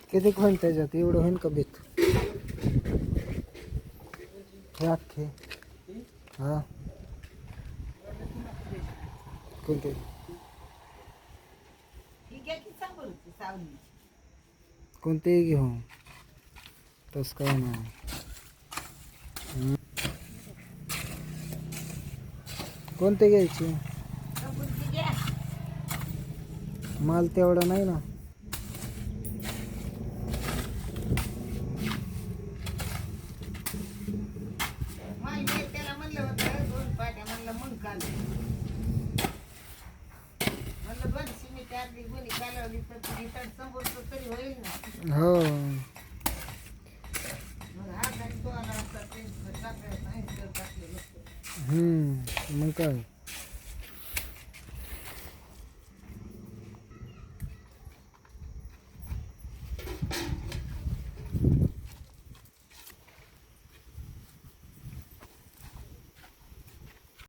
किती होईन त्याच्यात एवढं होईन का बेत हे अख्खे हा कोणते कोणतेही घेऊ तस काय नाही कोणते घ्यायचे माल तेवढा नाही ना हो मग काय